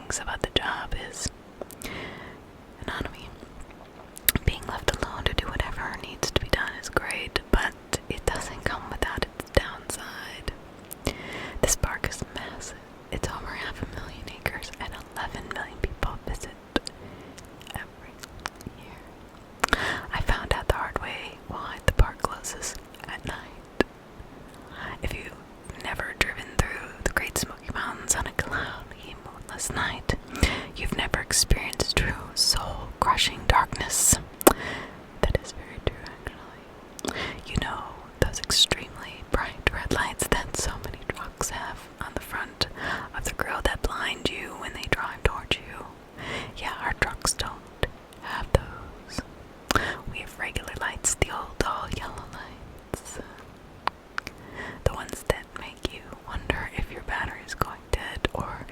things about the job is autonomy. Being left alone to do whatever needs to be done is great, but it doesn't come without its downside. This park is massive. It's over 500,000 acres and 11 million people visit every year. I found out the hard way why the park closes at night. If you've never driven through the Great Smoky Mountains on a cloudy, moonless night, you've never experienced true soul-crushing darkness. That is very true, actually. You know, those extremely bright red lights that so many trucks have on the front of the grill that blind you when they drive towards you. Yeah, our trucks don't have those. We have regular lights, the old all yellow lights. The ones that make you wonder if your battery is going dead or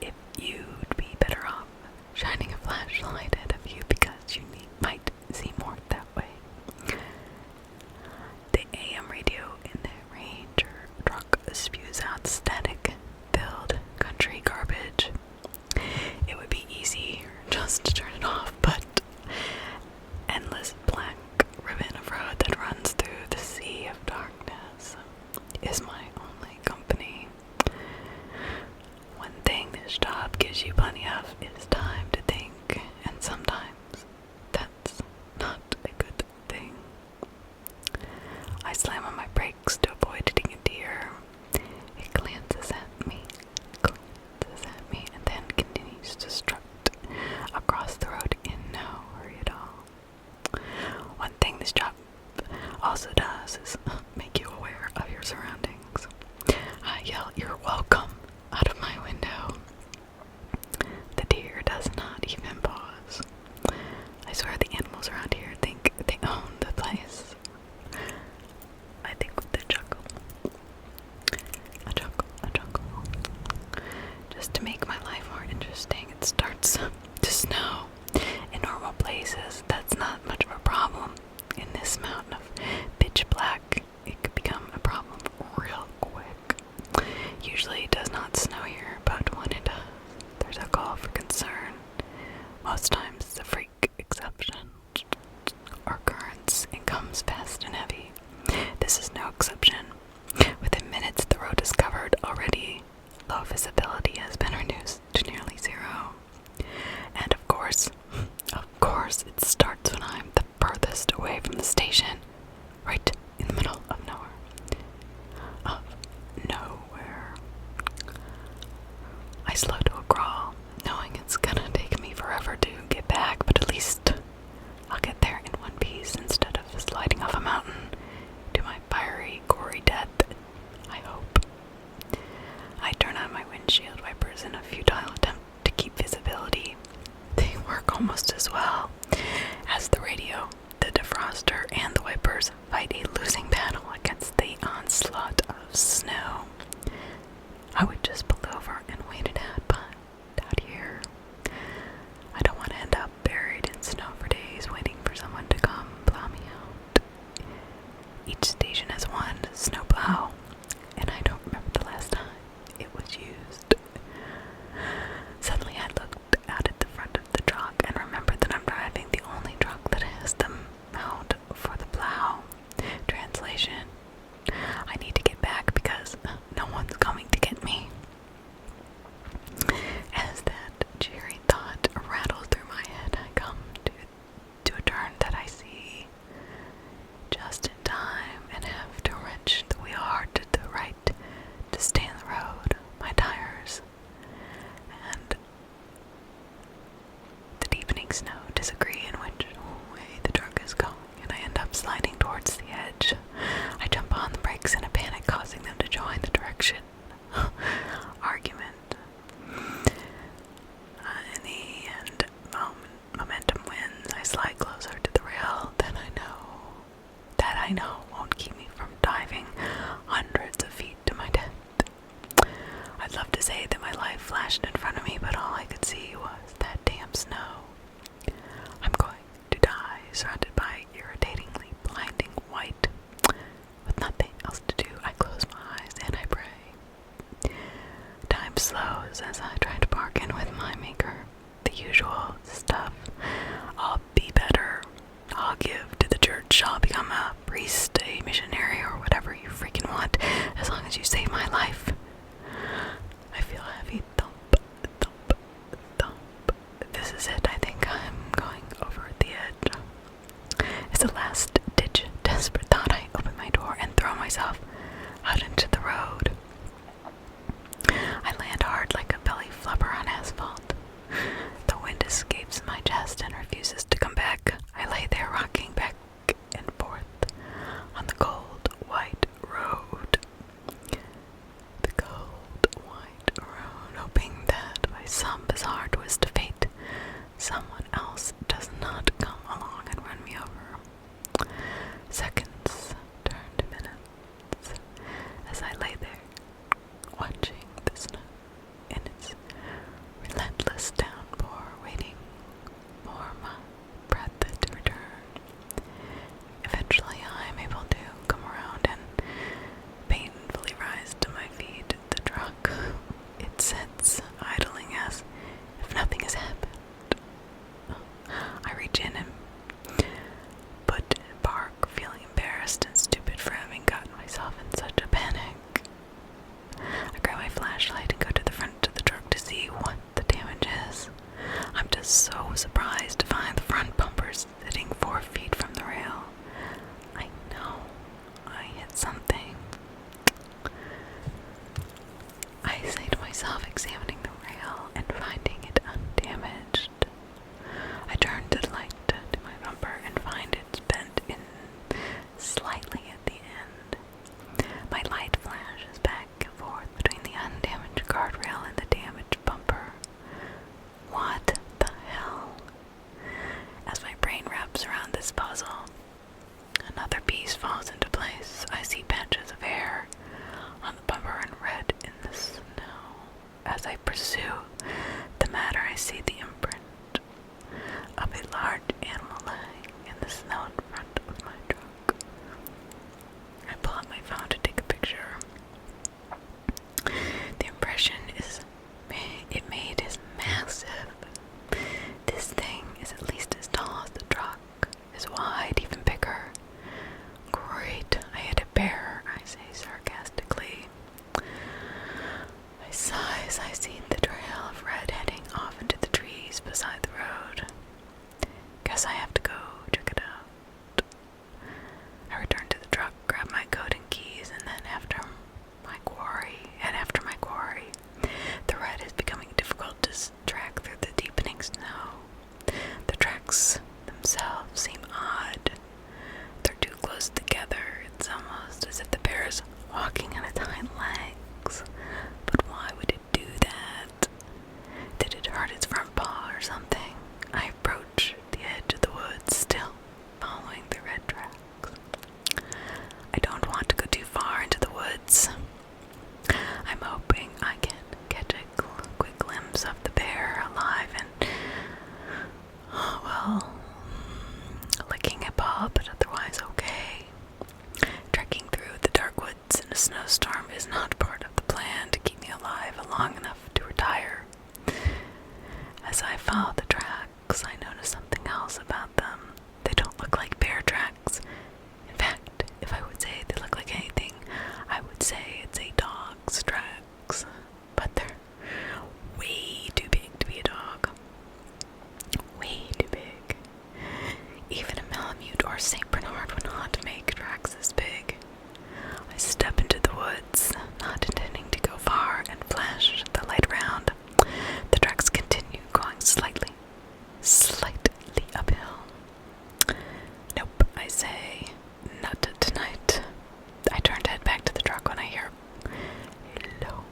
if you'd be better off shining a flashlight ahead of you because you might see more that way. The AM radio in the Ranger truck spews out static-filled country garbage. It would be easy just to turn it off, but endless black ribbon of road that runs through the sea of darkness is my only company. One thing this job gives you plenty of is time to think, and sometimes that's not a good thing. I slam on my brakes to avoid hitting a deer. It glances at me, and then continues to strut across the road in no hurry at all. One thing this job also does is make you aware of your surroundings. I yell, "You're welcome," out of my window. The deer does not even pause. I swear the animals around here think they own the place. I think with a chuckle. Just to make my life more interesting, it starts to snow. In normal places, that's not much of a problem. In this mountain of pitch black, it could become a problem real quick. Usually it does not snow here, but when it does, there's a call for concern. Most times it's a freak exception or occurrence and comes fast and heavy. This is no exception. Within minutes, the road is covered already. Low visibility has been reduced to nearly zero. And of course, it starts when I'm the furthest away from the station, right in the middle of nowhere. I slow to a crawl, knowing it's gonna take me forever to get back, but at least I'll get there in one piece instead of sliding off a mountain to my fiery, gory death, I hope. I turn on my windshield wipers in a futile attempt to keep visibility. They work almost as well as the radio. The defroster and the wipers fight a losing battle against the onslaught of snow. I would just pull over and wait it out, but out here, I don't want to end up buried in snow for days waiting for someone to come plow me out. Each station has one snowplow, and I don't remember the last time it was used. Suddenly I looked out at the front of the truck and remembered that I'm driving the only truck that has the mount for the plow. Translation: I need to get back because no one's coming to get me. As that cheery thought rattles through my head, I come to a turn that I see just in time and have to wrench the wheel hard to the right to stay on the road. My tires and the deepening snow disagree in which way the truck is going, and I end up sliding towards the edge. I jump on the brakes in a panic, causing them to join the direction argument. In the end, momentum wins. I slide closer to the rail that I know won't keep me from diving hundreds of feet to my death. I'd love to say that my life flashed in front of me, but all I could see was that damn snow. I'm going to die, surrounded by irritatingly blinding white. With nothing else to do, I close my eyes and I pray. bizarre twist of fate, someone else does not come along and run me over. Seconds turned to minutes as I lay there, watching the snow in its relentless downpour, waiting for my breath to return. Eventually, I'm able to come around and painfully rise to my feet. The truck, it sits idling as if nothing has happened. I reach in and park, feeling embarrassed and stupid for having gotten myself in such a panic. I grab my flashlight and go to the front of the truck to see what the damage is. I'm just so surprised to find the front bumpers sitting 4 feet from the rail. I know I hit something. I say to myself, examining the rail and finding it undamaged. I turn to the light to my bumper and find it's bent in slightly at the end. My light flashes back and forth between the undamaged guardrail and the damaged bumper. What the hell? As my brain wraps around this puzzle, another piece falls into place. I see patches of hair on the bumper and red in the snow. As I pursue the matter, I see the imprint of a large animal laying in the snow in front of my truck. I pull out my phone to take a picture. The impression it made is massive. This thing is at least as tall as the truck, is wide, even bigger. Great, I hit a bear, I say sarcastically. I sigh as I see the trail of red heading off into the trees beside the road. Guess I have to go check it out. I return to the truck, grab my coat and keys, and then after my quarry, the red is becoming difficult to track through the deepening snow. The tracks themselves seem odd. They're too close together. It's almost as if the bear is walking on its hind legs. But why would it do that? Did it hurt its front paw or something? I approach the edge of the woods, still following the red tracks. I don't want to go too far into the woods. I'm hoping I can catch a quick glimpse of the bear alive and, licking a paw, but otherwise okay. Trekking through the dark woods in a snowstorm is not part of the plan to keep me alive long enough to retire. As I follow the tracks, I notice something else about them. They don't look like bear tracks. In fact, if I would say they look like anything, I would say it's a dog's tracks. But they're way too big to be a dog. Way too big. Even a Malamute or St. Bernard would not make tracks this big. I step into the woods, not intending to go far, and flash the light around. The tracks continue going slightly uphill. Nope, I say, not tonight. I turn to head back to the truck when I hear a low,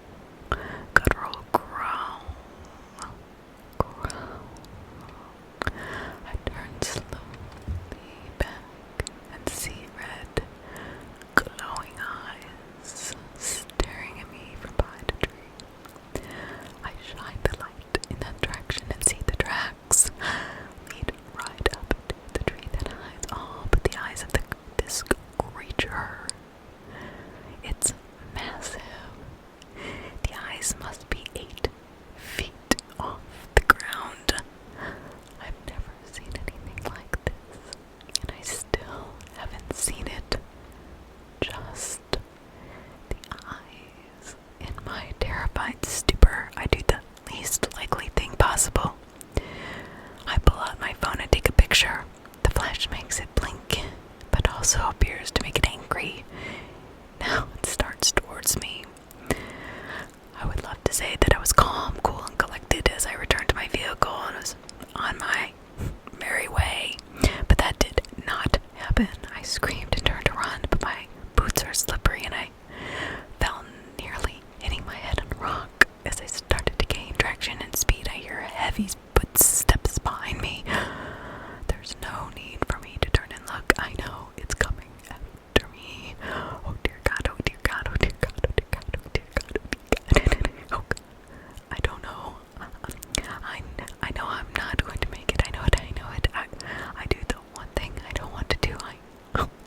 guttural growl. I turn slowly back and see red, glowing eyes movies, footsteps behind me. There's no need for me to turn and look. I know it's coming after me. Oh dear God, oh dear God, oh dear God, oh dear God, oh dear God, oh dear God. Oh God. I don't know. I know I'm not going to make it. I know it, I know it. I do the one thing I don't want to do.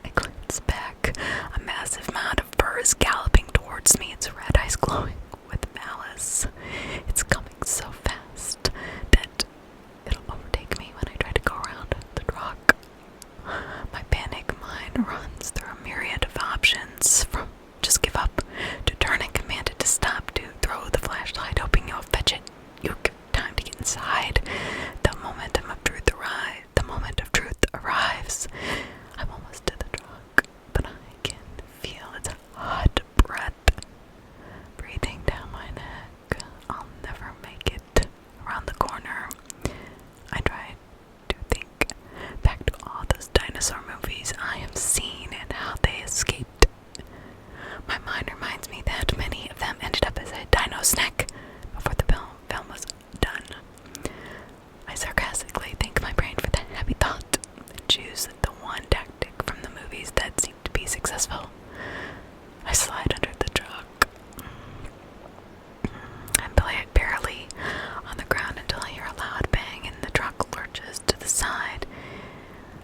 I glance back. A massive amount of fur is galloping towards me. Its red eyes glowing with malice. It's coming so fast that it'll overtake me when I try to go around the rock. My panic mind runs through a myriad of options, from just give up, to turn and command it to stop, to throw the flashlight, hoping you'll fetch it. You'll give time to get inside. The moment of truth arrives. I'm almost to the truck, but I can feel its hot breath breathing down my neck. I'll never make it around the corner. I try to think back to all those dinosaur movies I have seen and how they escaped. My mind reminds me that many of them ended up as a dino snack before the film was done. I sarcastically thank my brain for that happy thought and choose the one tactic from the movies that seemed to be successful. I slide under the truck and play it barely on the ground until I hear a loud bang and the truck lurches to the side.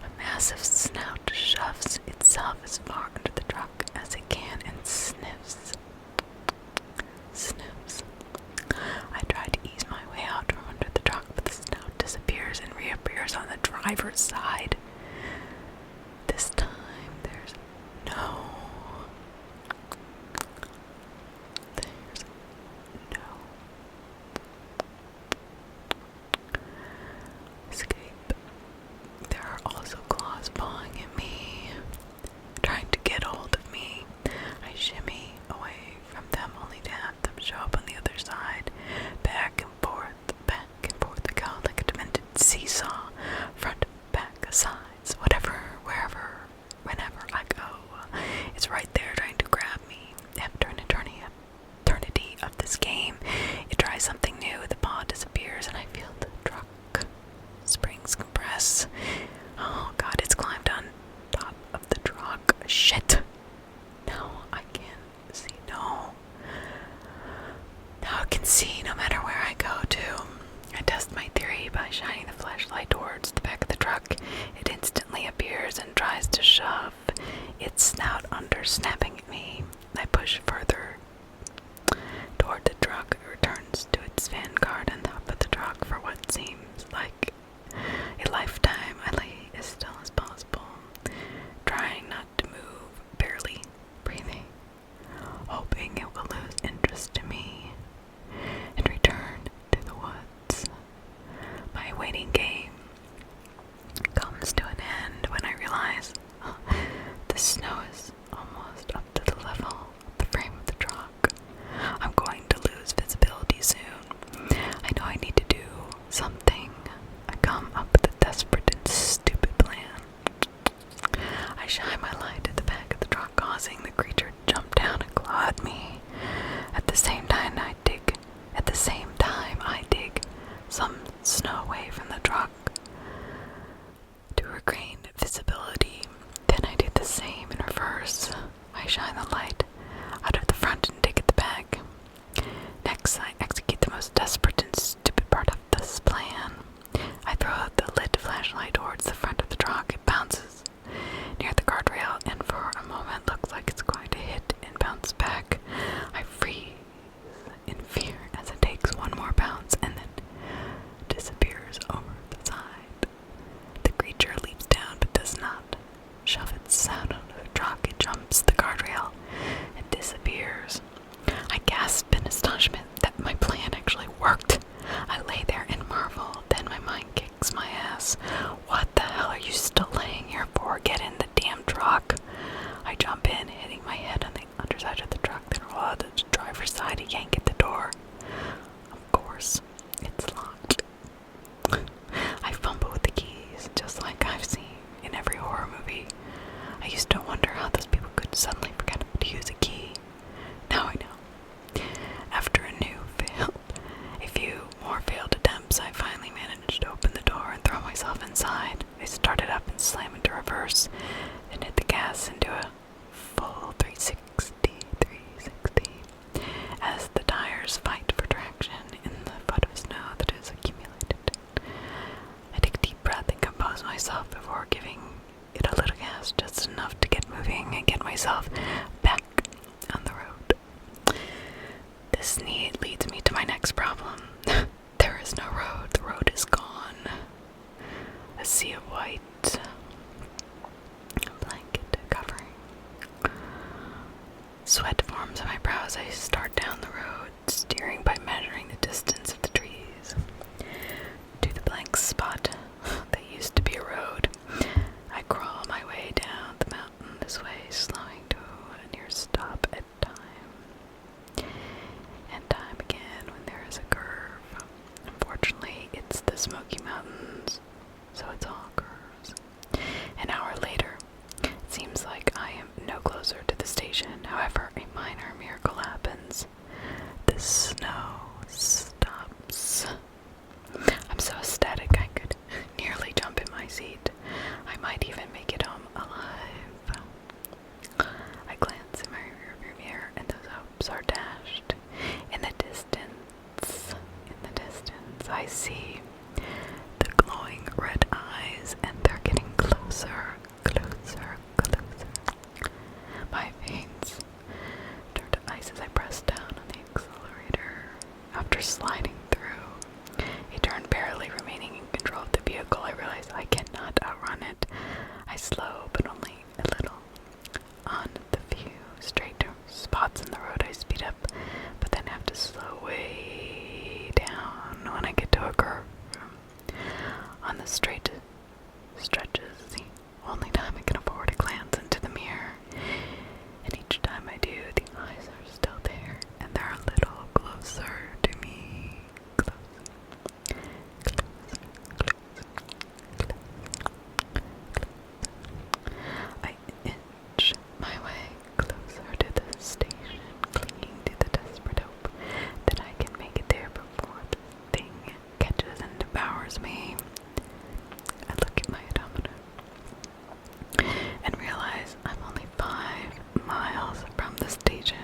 A massive snout shoves itself as far under the truck as it can and sniffs. Sniffs. I try to ease my way out from under the truck, but the snout disappears and reappears on the driver's side. This time, there's no escape. There are also claws pawing at me, trying to get hold of me. I shimmy away from them, only to have them show up on the other side. Back and forth I go like a demented seesaw. Front, back, sides, whatever, wherever, whenever I go. It's right there trying to grab me. After an eternity of this game, it tries something new. The paw disappears and I feel the truck springs compress. Oh God, it's climbed on top of the truck. Shit. No, I can't see. No. Now I can see no matter where I go to. I test my theory by shining the flashlight towards the back of the truck. It instantly appears and tries to shove its snout under, snapping at me. I push further toward the truck. It returns to its vanguard on top of the truck for what seems like a lifetime. I lay as still as possible, trying not to move, barely breathing, hoping it will lose interest in me and return to the woods. My waiting game comes to an end when I realize the snow is almost up to the level of the frame of the truck. I'm going to lose visibility soon. I know I need to do something. I come up with a desperate and stupid plan. I shine my light at the back of the truck, causing the creature to jump down and claw at me. At the same time, I dig some snow away from the truck to regain visibility. Then I do the same in reverse. I shine the light out of the front and dig at the back. Next, I execute the most desperate and stupid part of this plan. I throw the lit flashlight towards the front of the truck. It bounces near the guardrail and for a moment looks like it's going to hit and bounce back. I freeze in fear as it takes one more bounce and then disappears over the side. The creature leaps down but does not shove its snout under the truck. It jumps the guardrail and disappears. I gasp in astonishment that my plan actually worked. reverse and hit the gas into a full 360 as the tires fight for traction in the foot of snow that is accumulated. I take a deep breath and compose myself before giving it a little gas, just enough to get moving and get myself back on the road. This leads me to my next problem. There is no road. The road is gone. A sea of white. A blanket covering. Sweat forms on my brow as I start down the road, steering by measuring the distance of the trees. To the blank spot that used to be a road, I crawl my way down the mountain this way, slowing to a near stop at time. And time again when there is a curve. Unfortunately, it's the Smoky Mountains, so it's all curves. An hour later, it seems like I am no closer to the station. However, a minor miracle happens. The snow stops. I'm so ecstatic I could nearly jump in my seat. I might even make it home alive. I glance in my rearview mirror and those hopes are dashed. In the distance, I see the glowing red eyes, and they're getting closer. My veins turn to ice as I press down on the accelerator. After sliding through a turn, barely remaining in control of the vehicle, I realize I cannot outrun it. I slow, but only a little. On the few straight spots in the road, I speed up, but then have to slow way down when I get to a curve. On the straight stretches, the only time I can afford a glance into the mirror. And each time I do, the eyes are still there, and they're a little closer to me. I inch my way closer to the station, clinging to the desperate hope that I can make it there before the thing catches and devours me. I look at my odometer and realize I'm only 5 miles from the station.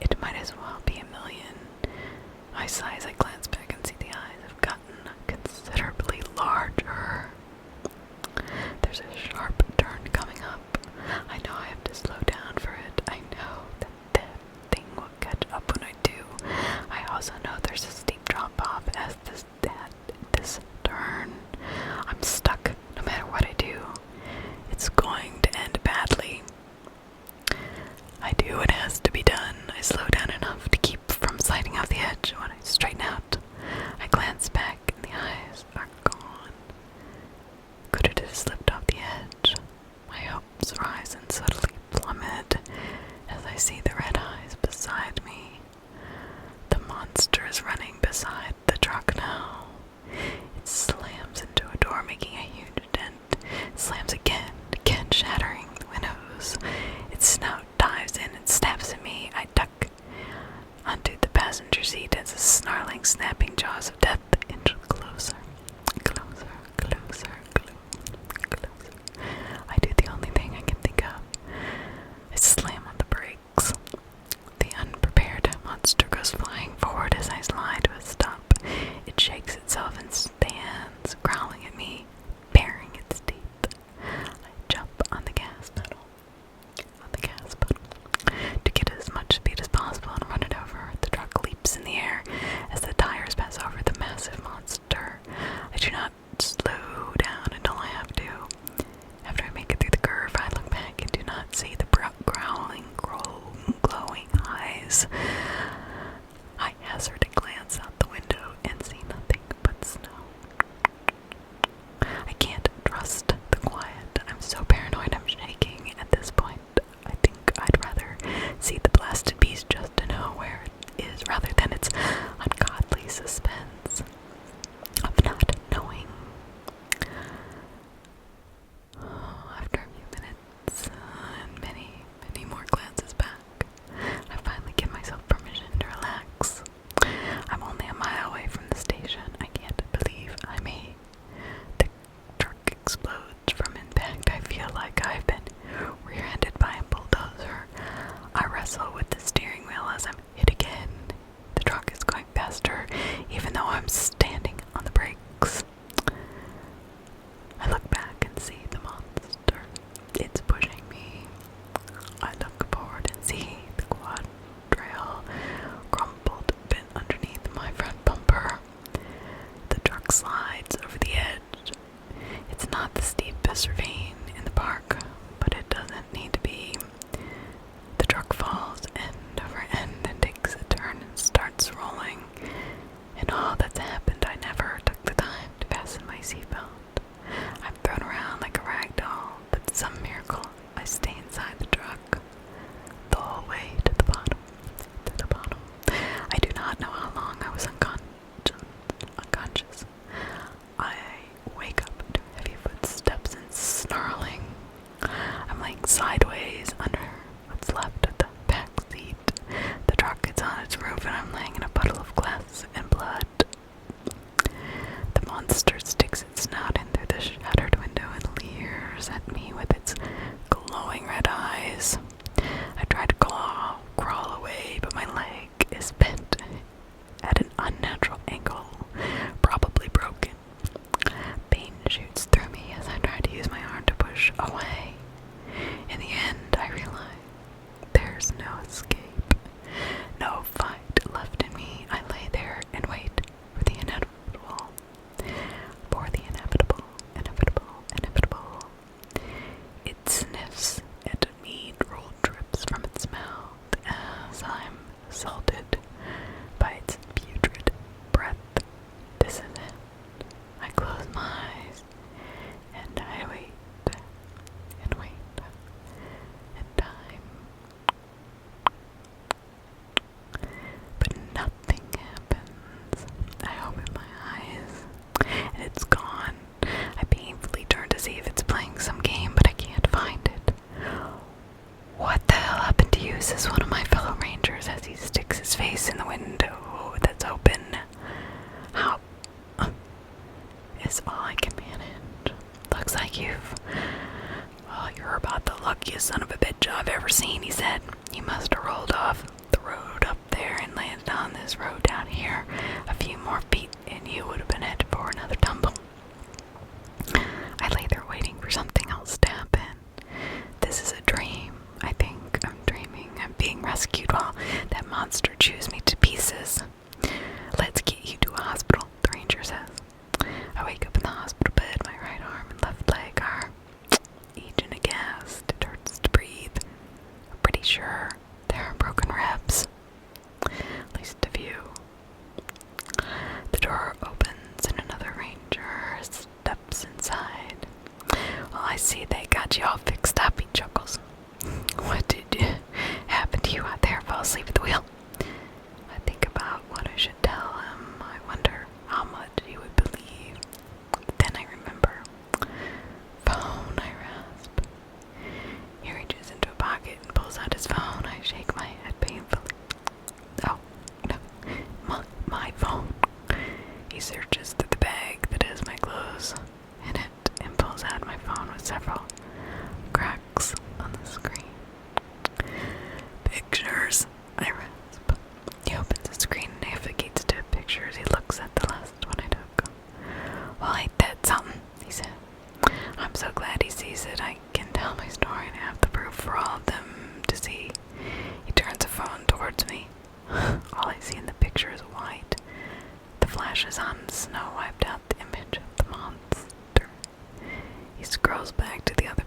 It might as well be a million. I sigh as I glance back and see the eyes have gotten considerably larger. There's a sharp turn coming up. I know I have to slow down for it. I know that thing will catch up when I do. I also know there's a steep drop off as this glass ravine in the park, but it doesn't need to be. The truck falls end over end and takes a turn and starts rolling. And all that's happened, I never took the time to fasten my seatbelt. I'm thrown around like a rag doll, but some miracle, I stay inside the truck. The whole way to the bottom. I do not know how long I was unconscious. I wake up to heavy footsteps and snarling. I'm laying sideways under what's left of the back seat. The truck is on its roof and I'm laying in a puddle of glass and blood. The monster sticks its snout in through the shattered window and leers at me with its glowing red eyes. I try to crawl away, but my leg is bent at an unnatural angle, probably broken. Pain shoots through me as I try to use my arm to push away. In the end, I realize there's no escape, no fight left in me. I lay there and wait for the inevitable. Inevitable. It sniffs at mead roll drips from its mouth as I'm assaulted by its putrid breath. This is it. I close my eyes and I wait and wait, and time. But nothing happens. I open my eyes and it's gone. I painfully turn to see if it's playing some game, but I can't find it. What the hell happened to you? Says one of my fellow rangers as he sticks his face in the window that's open. How? Is all I can manage. Looks like you're about the luckiest son of a bitch I've ever seen, he said. You must have rolled off the road up there and landed on this road down here. A few more feet and you would have been headed for another tumble. I lay there waiting for something else to happen. This is a dream. I think I'm dreaming. I'm being rescued while that monster chews me to pieces. Let's get you to a hospital, the ranger says. I wake up in the hospital bed. My right arm and left leg are each in a cast. It hurts to breathe. I'm pretty sure there are broken ribs. At least a few. The door opens and another ranger steps inside. Well, I see they got you all fixed up, he chuckles. What did happen to you out there? Fall asleep at the wheel? I think about what I should tell him. I wonder how much he would believe. But then I remember. Phone, I rasp. He reaches into a pocket and pulls out his phone. I shake my head painfully. Oh, no. My phone. He searches through the bag that is my clothes in it and pulls out my phone with several cracks on the screen. Pictures, I rasp. He opens the screen and navigates to pictures. He looks at the last one I took. Well, ain't that something, he said. I'm so glad he sees it. I can tell my story and have the proof for all of them to see. He turns the phone towards me. All I see in the picture is white. The flashes on the snow wiped out the image of the monster. He scrolls back to the other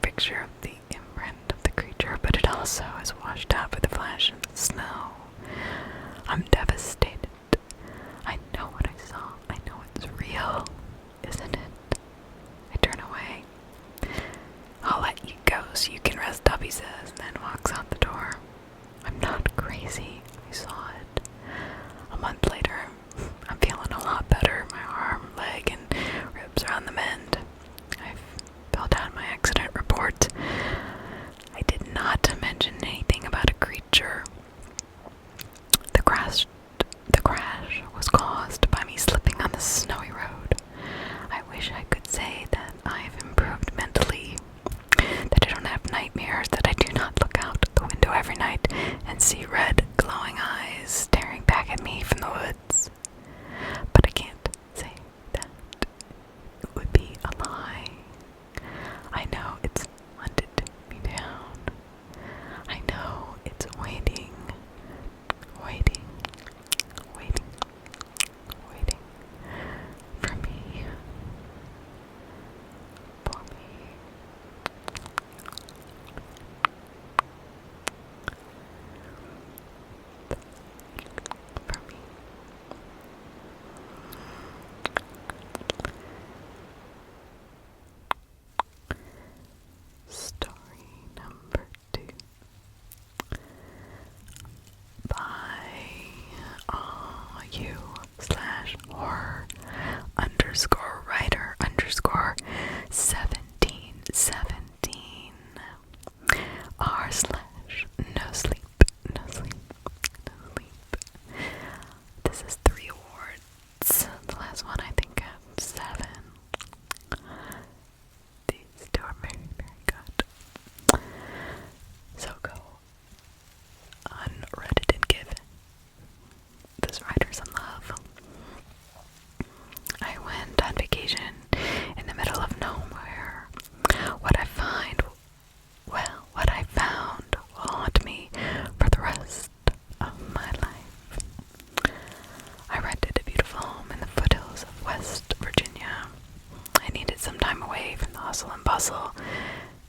time away from the hustle and bustle.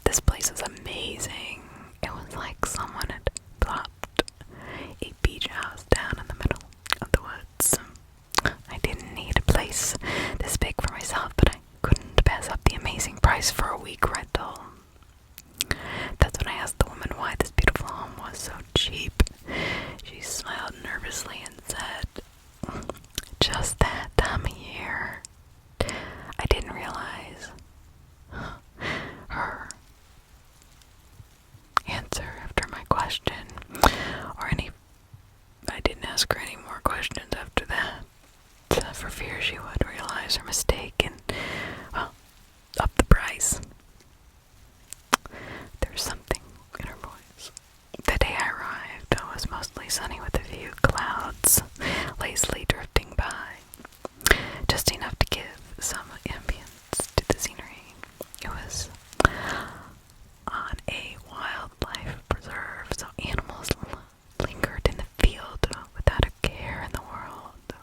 This place was amazing. It was like someone had plopped a beach house down in the middle of the woods. I didn't need a place this big for myself, but I couldn't pass up the amazing price for a week rental. That's when I asked the woman why this beautiful home was so cheap. She smiled nervously and said, "Just that time of year." I didn't realize her answer after my question, I didn't ask her any more questions after that, for fear she would realize her mistake and, well, up the price. There was something in her voice. The day I arrived, it was mostly sunny with a few clouds lazily drifting by, just enough to give some ambience to the scenery. It was on a wildlife preserve, so animals lingered in the field without a care in the world.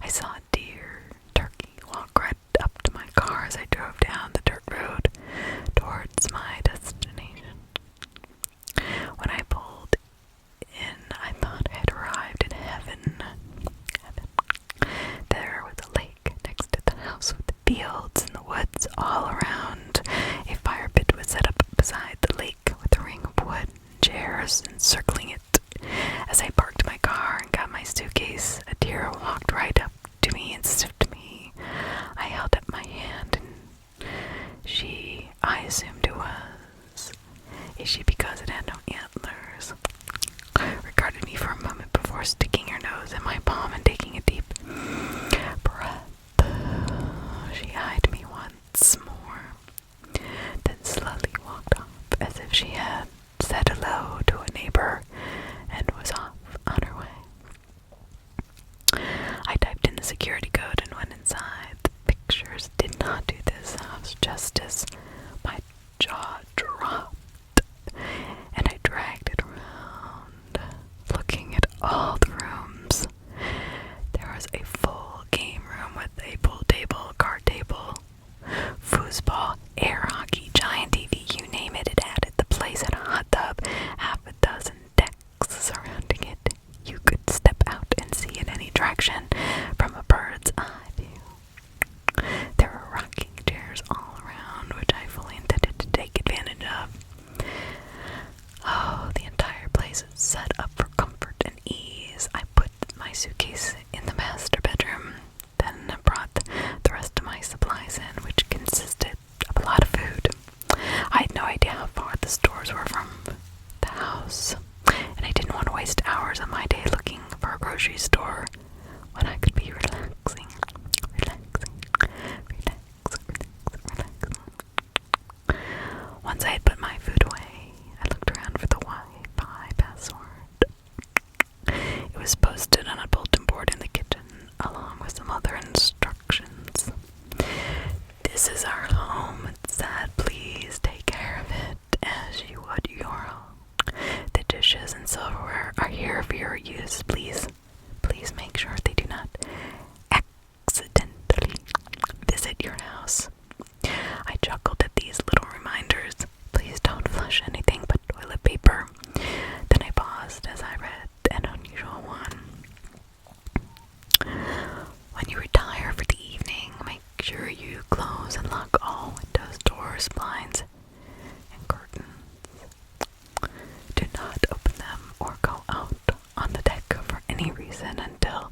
I saw a deer, turkey walk right up to my car as I drove down the dirt road towards my destination. When I pulled in, I thought I had arrived in heaven. There was a lake next to the house with the fields and the woods all around. A fire pit was set up beside the lake with a ring of wood and chairs encircling it. As I parked my car and got my suitcase, a deer walked right up to me and sniffed me. I held up my hand, and I assumed it was a she because it had no antlers, regarded me for a moment before sticking her nose in my palm and taking a deep breath. She eyed me once more, then slowly walked off as if she had said hello to a neighbor and was off on her way. I typed in the security code and went inside. The pictures did not do this justice. My jaw dropped, and I dragged it around, looking at all the rooms. There was a full game room with a pool table, card table, foosball, air hockey, giant TV, you name it, it had it. The place had a hot tub, half a dozen decks surrounding it. You could step out and see in any direction from a bird's eye view. There were rocking chairs all around, which I fully intended to take advantage of. Oh, the entire place was set up for comfort and ease. I put my suitcase in the master bedroom, then brought the rest of my supplies in, which consisted of a lot of food. I had no idea how far the stores were from the house, and I didn't want to waste hours of my day looking for a grocery store when I could be relaxing. Once I had put my food away, I looked around for the Wi-Fi password. It was posted on a bulletin board in the kitchen, along with some other instructions. "This is our home," it said. "Please take care of it as you would your own. The dishes and silverware are here for your use. Please make sure they do not accidentally visit your house." I chuckled at these little reminders. Please don't flush anything but toilet paper. Then I paused as I read an unusual one. When you retire for the evening, make sure you close and lock all windows, doors, blinds, and curtains. Do not open them or go out on the deck for any reason until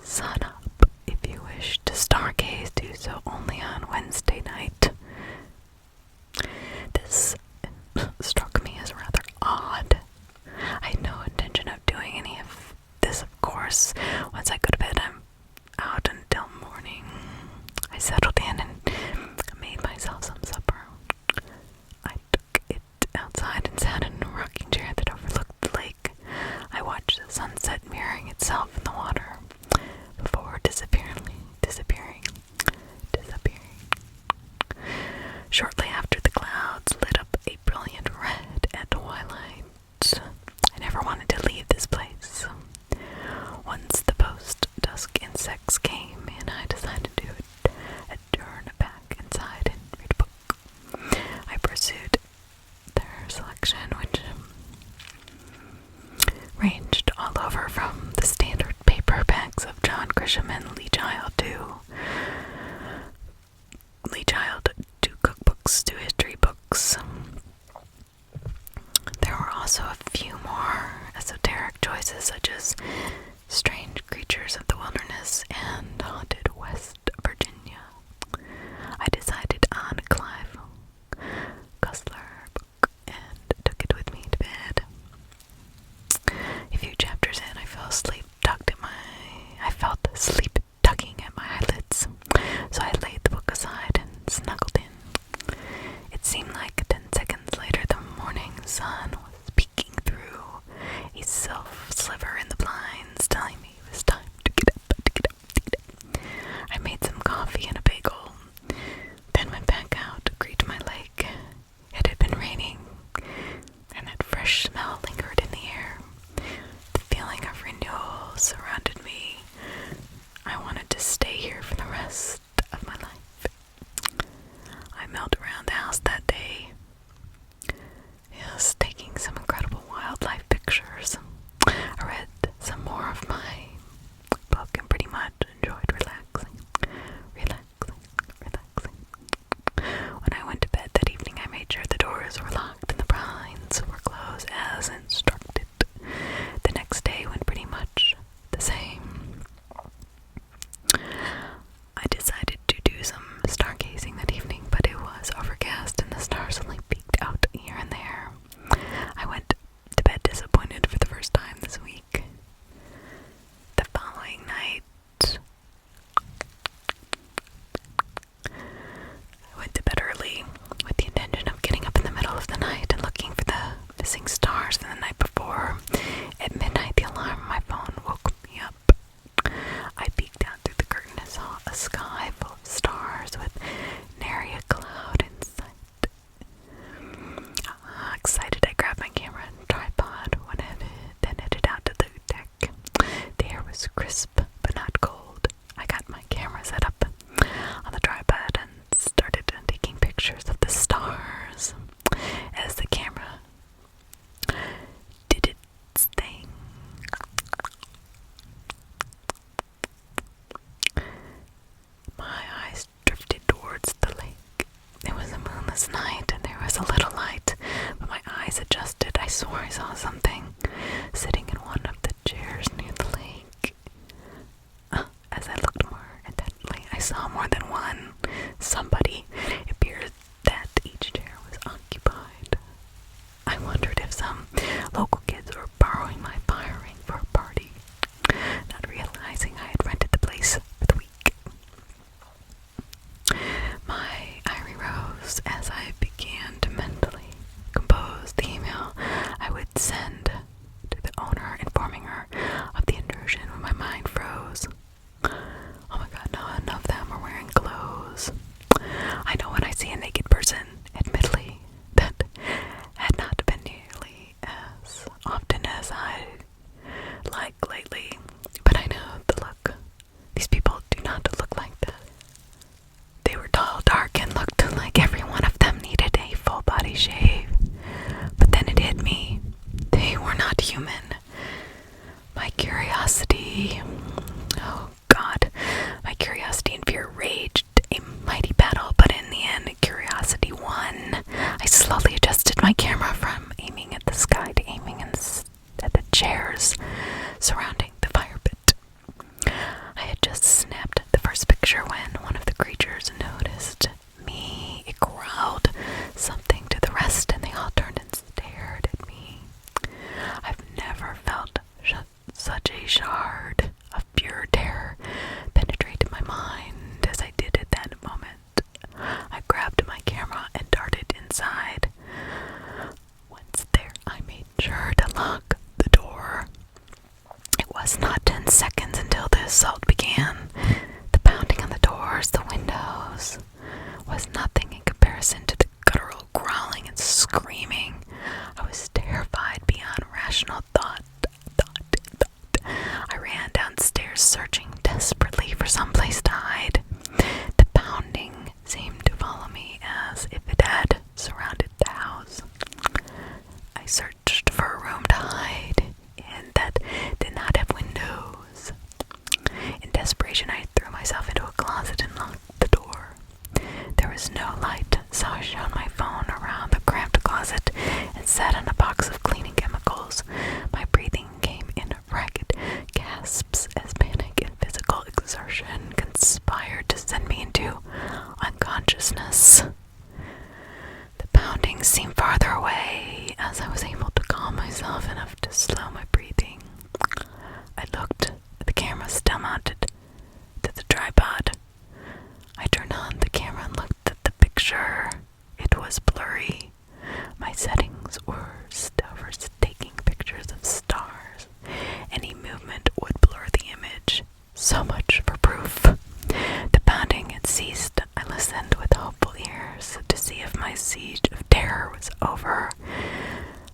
sunup. If you wish to stargaze, do so only on Wednesday night. This struck me as rather odd. I had no intention of doing any of this, of course. Once I go to bed, I'm out until morning. I settled in and made myself some supper. I took it outside and sat in a rocking chair that overlooked the lake. I watched the sunset mirroring itself in the water before disappearing. Shortly after, the clouds lit up a brilliant red at twilight. I never wanted to leave this place. Once the post-dusk insects came in, I decided to turn back inside and books. There were also a few more esoteric choices, such as Strange Creatures of the Wilderness and Haunted West Virginia. I decided on Clive Cussler book and took it with me to bed. A few chapters in, I felt sleep tugging at my eyelids, so I laid the book aside and snuggled in. It seemed like 10 seconds later the morning sun was peeking through a sliver in the blinds, telling me it was time to get up. I made some coffee and a bagel, then went back out to greet my lake. It had been raining, and that fresh smell lingered in the air. The feeling of renewal surrounded me. I wanted to stay here for the rest of my life. I milled around the house that day, taking some incredible wildlife pictures. I read some more of my book and pretty much enjoyed relaxing. When I went to bed that evening, I made sure the doors were locked and the blinds were closed as instructed. The next day went pretty much the same. I decided to do some stargazing that evening, but it was overcast and the stars only peeked out here and there. I went to bed disappointed for the first time this week. The following night, I went to bed early with the intention of getting up in the middle of the night and looking for the missing stars from the night before. At midnight, the alarm on my phone woke me up. I peeked out through the curtain and saw a sky full of stars with nary a cloud in sight. Excited, I grabbed my camera and tripod, then headed out to the deck. The air was crisp but not cold. I got my camera set up on the tripod and started taking pictures of the stars. As the camera did its thing, my eyes drifted towards the lake. It was a moonless night and there was a little light, but my eyes adjusted. I swore I saw something sitting in one of the chairs near the lake. As I looked more intently, I saw more than one. Somebody. It appeared that each chair was occupied. I wondered if some local kids were borrowing my fire ring for a party, not realizing I had rented the place for the week. My eye rose as I began to mentally compose the email I would send to the owner, informing her of the intrusion when my mind froze. Oh my god, none of them were wearing clothes. I know when I see a naked person, admittedly, that had not been nearly as often as I consciousness. The pounding seemed farther away as I was able to calm myself enough to slow my breathing. I looked at the camera still mounted to the tripod. I turned on the camera and looked at the picture. It was blurry. My settings were still for taking pictures of stars. Any movement would blur the image. So much for proof. The pounding had ceased. I listened with hopeful ears to see if my siege of terror was over.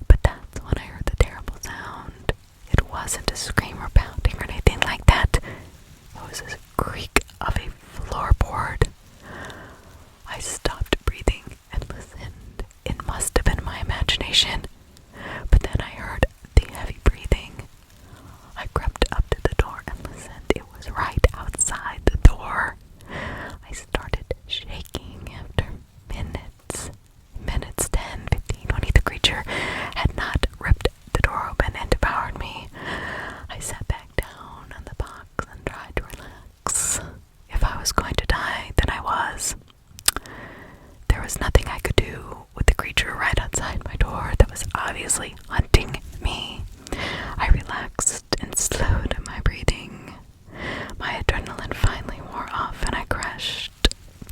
But that's when I heard the terrible sound. It wasn't a scream or pounding or anything like that. It was a creak of a floorboard. I stopped breathing and listened. It must have been my imagination. But then I heard the heavy breathing. I crept up to the door and listened. It was right outside the door. I started shaking after minutes. 10, 15, 20. The creature had not ripped the door open and devoured me. I sat back down on the box and tried to relax. If I was going to die, then I was. There was nothing I could do with the creature right outside my door that was obviously hunting me. I relaxed and slowed my breathing. My adrenaline finally wore off and I crashed.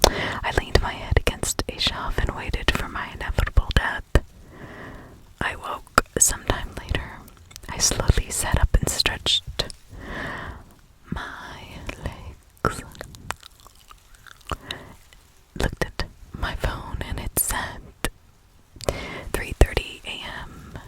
I leaned my head against a shelf and waited for my inevitable death. I woke sometime later. I slowly sat up and stretched my legs. Looked at my phone and it said 3:30 a.m.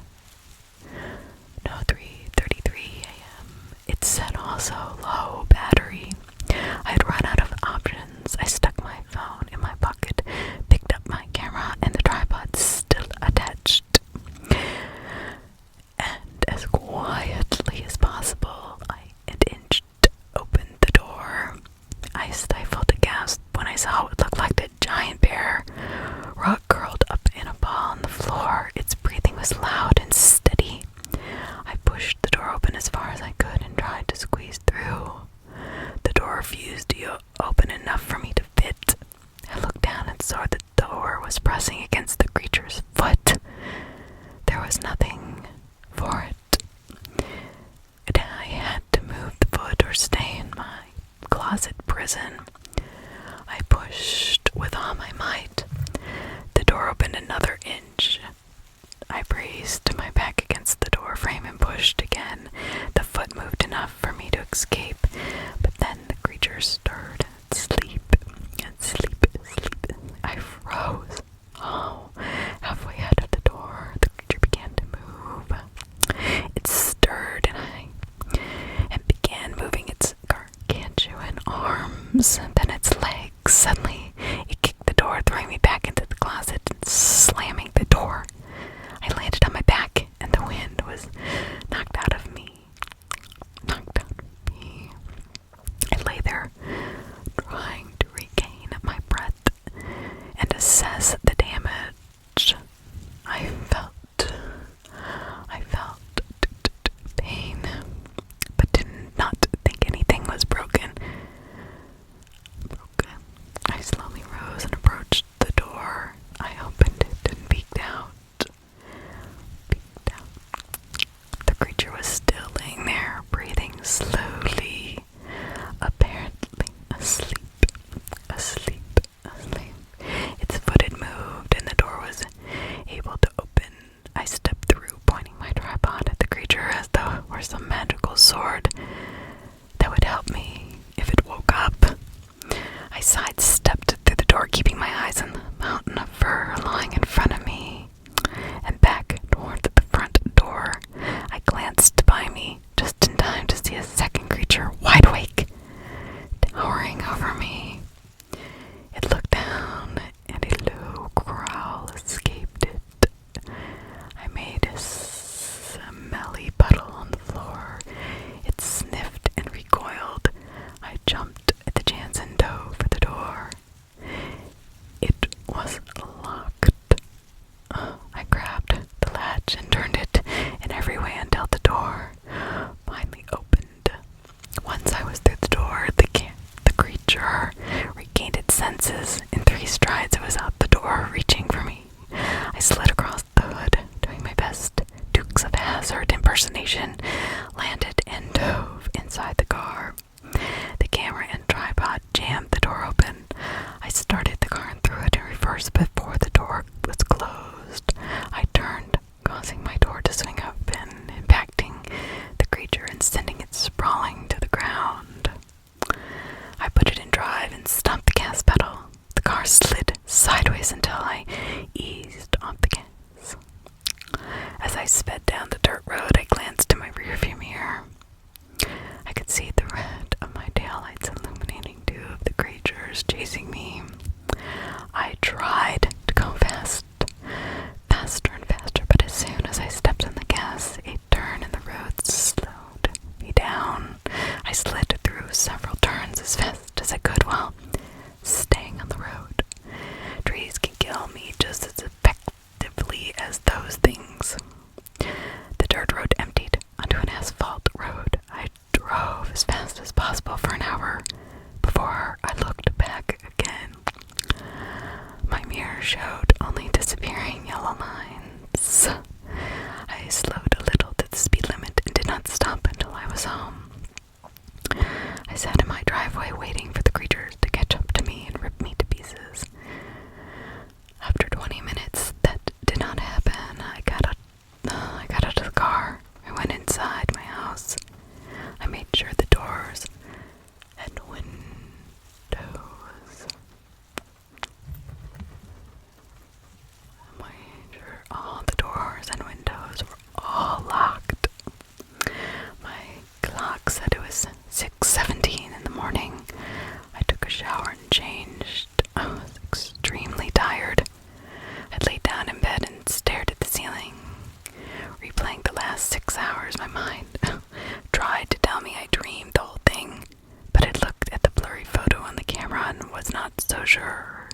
strides, I was out the door, reaching for me. I slid across the hood, doing my best Dukes of Hazzard impersonation, landed and dove inside the car. The camera and tripod jammed the door open. I started the car and threw it in reverse before the door was closed. I turned, causing my door to swing open, impacting the creature and sending it sprawling to the ground. I put it in drive and stomped the gas pedal. The car slid sideways until I eased off the gas. As I sped down the dirt road, I glanced in my rearview mirror. I could see the red of my taillights illuminating two of the creatures chasing me. I tried to go faster and faster, but as soon as I stepped on the gas, a turn in the road slowed me down. I slid through several turns as fast as I could while staying on the road. Trees can kill me just as effectively as those things. The dirt road emptied onto an asphalt road. I drove as fast as possible for an hour before I looked back again. My mirror showed only disappearing yellow lines. I slowed a little to the speed limit and did not stop until I was home. I sat in my driveway waiting for the creatures to catch up to me and rip me to pieces. After 20 minutes, that did not happen. I got out of the car. I went inside my house. I made sure the doors and windows all the doors and windows were all locked. My clock said it was 6:17 in the morning. I took a shower and changed. I was extremely tired. I laid down in bed and stared at the ceiling. Replaying the last 6 hours, my mind tried to tell me I dreamed the whole thing, but I looked at the blurry photo on the camera and was not so sure.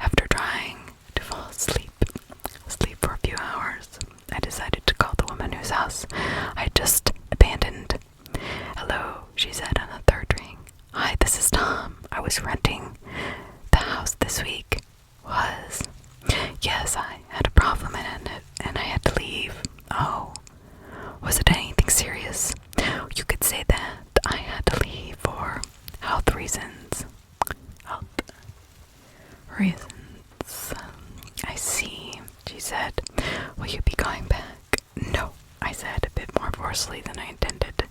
After trying to fall asleep for a few hours, I decided to call the woman whose house I just abandoned. "Hello," she said on the third ring. "Hi, this is Tom. I was renting the house this week." Yes, I had a problem in it, and I had to leave." "Oh, was it anything serious?" "You could say that. I had to leave for health reasons." "Health reasons. I see," she said. "Will you be going back?" "No," I said, a bit more forcefully than I intended.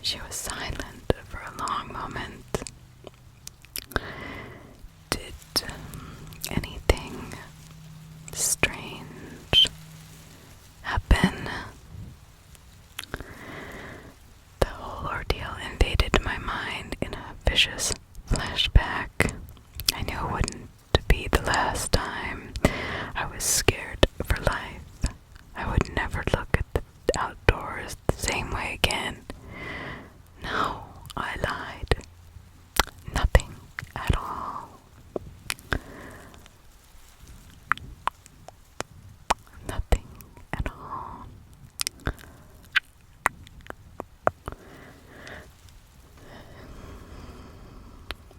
She was silent for a long moment. "Did anything strange happen?" The whole ordeal invaded my mind in a vicious flashback. I knew it wouldn't be the last time. I was scared for life. I would never look at the outdoors the same way again. No, I lied. Nothing at all. Nothing at all.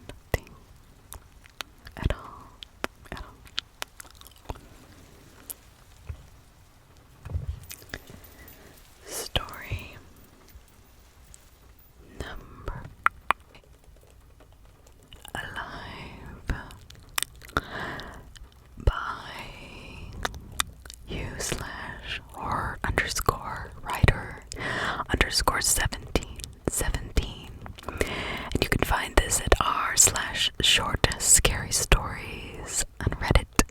Nothing at all. At all. Story number Alive by u/or_writer_1717. And you can find this at r/short scary stories on Reddit.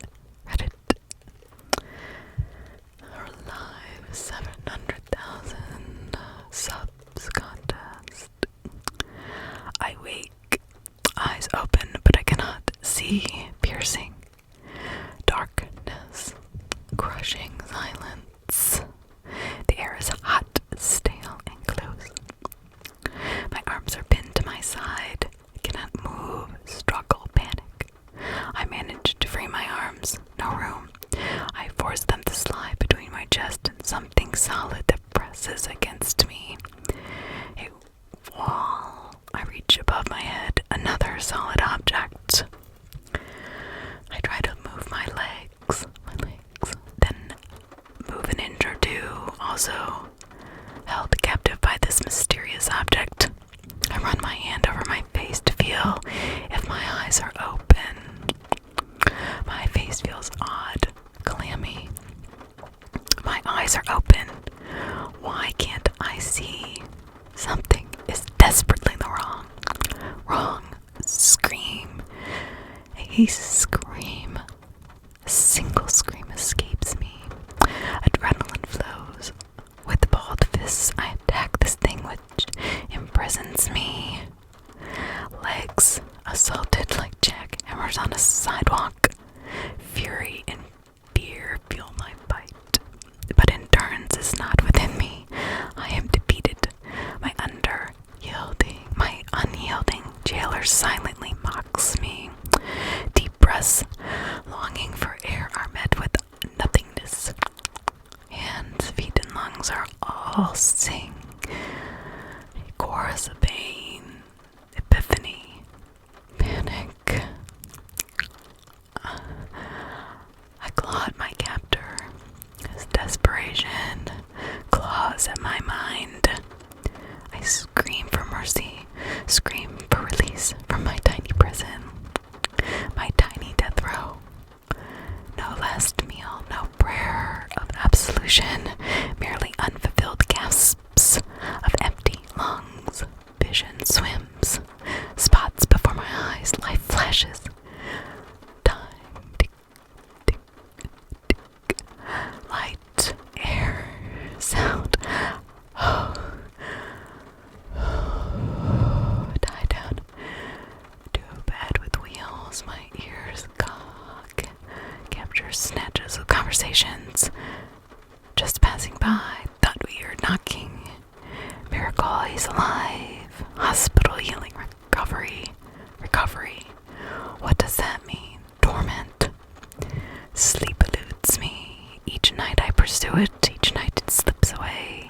Our live 700,000 subs contest. I wake, eyes open, but I cannot see. Piercing darkness, crushing silence. The air is hot, stale, and close. My arms are pinned to my side. I cannot move, struggle, panic. I manage to free my arms. No room. I force them to slide between my chest and something solid that presses against me. A wall. I reach above my head. Another solid object. eyes are open. My face feels odd, clammy. My eyes are open. Why can't I see? Something is desperately wrong. Scream. A scream. A single scream escapes me. Adrenaline flows. With balled fists, I attack this thing which imprisons me. Legs assaulted like jackhammers on a sidewalk. Fury and fear fuel my bite. But endurance is not within me. I am defeated. My unyielding jailer silently mocks me. Deep breaths, longing for air, are met with nothingness. Hands, feet, and lungs are all sing. A chorus of pain, epiphany, panic. I claw at my captor. His desperation claws at my mind. I scream for mercy, scream for release from my tiny prison, my tiny death row. No last meal, no prayer of absolution, merely unfulfilled gasps of empty lungs. Vision swims, spots before my eyes, life flashes. Time, tick, tick, tick. Light, air, sound. Die down to a bed with wheels. My ears cock. Capture snatches of conversations just passing by. Thought we were knocking. Miracle, he's alive. Hospital healing, recovery. What does that mean? Torment. Sleep eludes me. Each night I pursue it. Each night it slips away.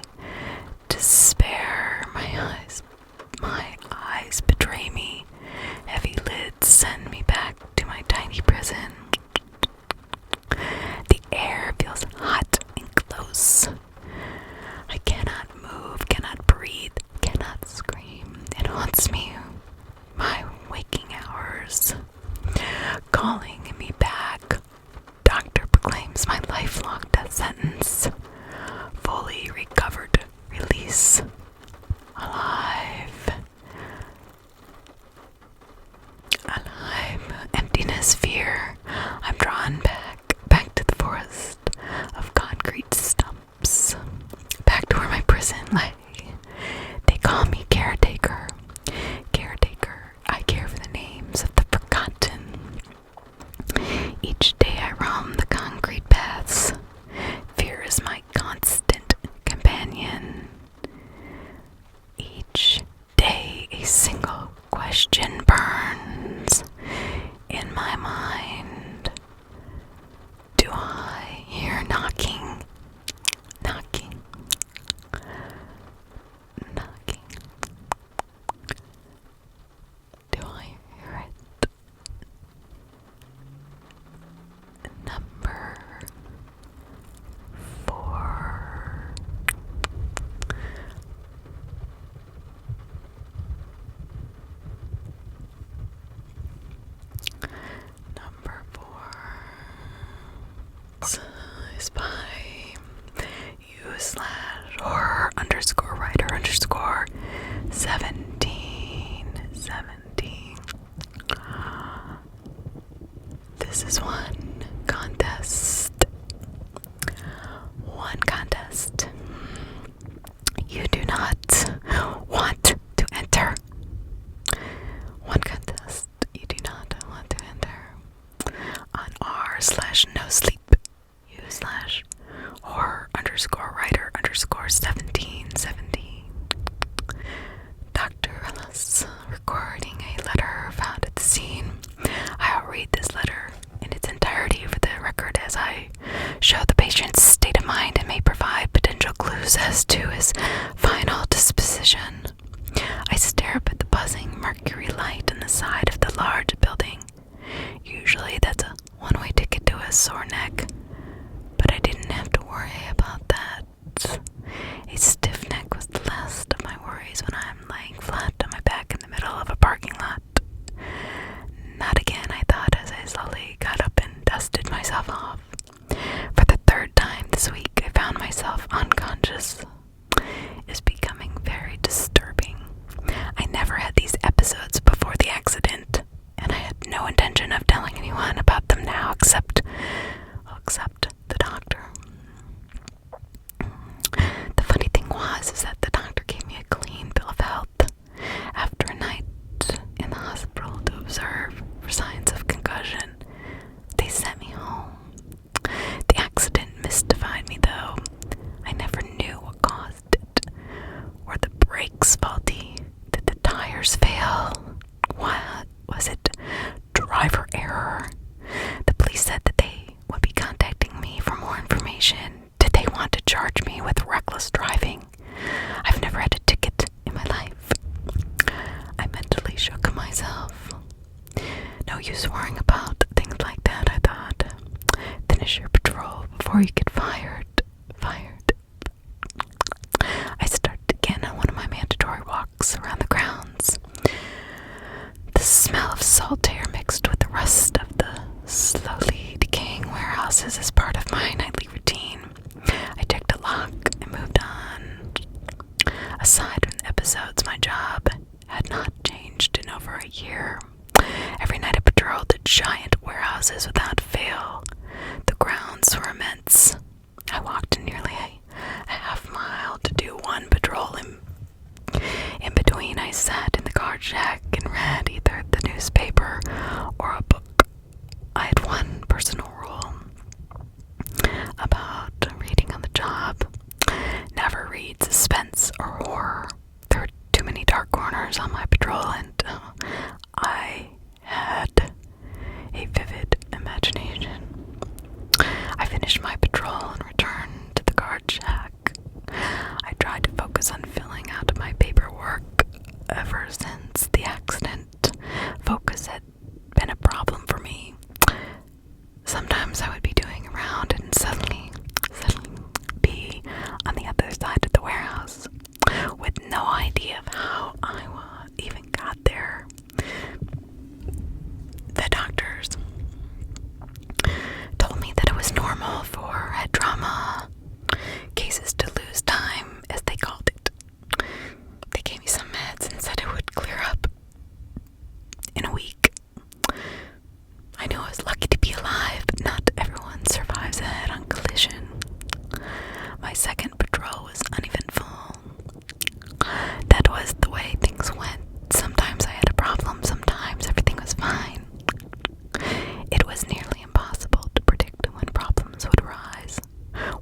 Despair. My eyes betray me. Heavy lids send me back to my tiny prison. The air feels hot and close. I cannot move, cannot breathe, cannot scream. It haunts me. My waking hours. Calling me back. Doctor proclaims my lifelong death sentence. Fully recovered. Release. Alive. Emptiness, fear. I'm drawn back to the forest of concrete stumps. Back to where my prison lay. They call me caretaker. I care for the names of the forgotten. Each day I roam the concrete paths. Fear is my constant companion. Each day a single question burns in my mind. Do I hear knocking? Do I hear it? Number 4. Number 4 is by u/horror_writer_1717. This is one contest. You do not want to enter. One contest you do not want to enter. On r/nosleep, u/horror_writer_1717. Dr. Ellis recording a letter found at the scene. I'll read this letter in its entirety for the record as I show the patient's state of mind and may provide potential clues as to his final disposition. I stare up at the buzzing mercury light on the side of the large building. Usually that's a one-way ticket to a sore no intention of telling anyone about them now except the doctor. The funny thing is that the doctor gave me a clean bill of health after a night in the hospital to observe for signs of concussion. They sent me home. The accident mystified me, though. I never knew what caused it. Were the brakes faulty? Did the tires fail? What was it? Driver error? The police said that they would be contacting me for more information. Did they want to charge me with reckless driving? I've never had a ticket in my life. I mentally shook myself. No use worrying about things like that, I thought. Finish your patrol before you get fired. I started again on one of my mandatory walks around the grounds. The smell of salt air mixed with the rust of the slowly decaying warehouses is part of my nightly routine. I checked a lock and moved on. Aside from the episodes, my job had not changed in over a year. Every night I patrolled the giant warehouses without fail. The grounds were immense. I walked nearly a half mile to do one patrol. In between, I sat in the guard shack and read either the newspaper or a book. I had one personal rule about reading on the job. Never read suspense or horror. There were too many dark corners on my patrol, and I had a vivid imagination. I finished my patrol and returned to the guard shack. I tried to focus on filling out my paperwork. Ever since the accident, focus had been a problem for me. Sometimes I would be doing a round and suddenly be on the other side of the warehouse with no idea of how I even got there. The doctors told me that it was normal for head trauma cases to lose time, as they called it. They gave me some meds and said it would clear up in a week. I knew I was lucky to be alive, but not everyone survives a head-on collision. My second patrol was uneventful. That was the way things went. Sometimes I had a problem, sometimes everything was fine. It was nearly impossible to predict when problems would arise.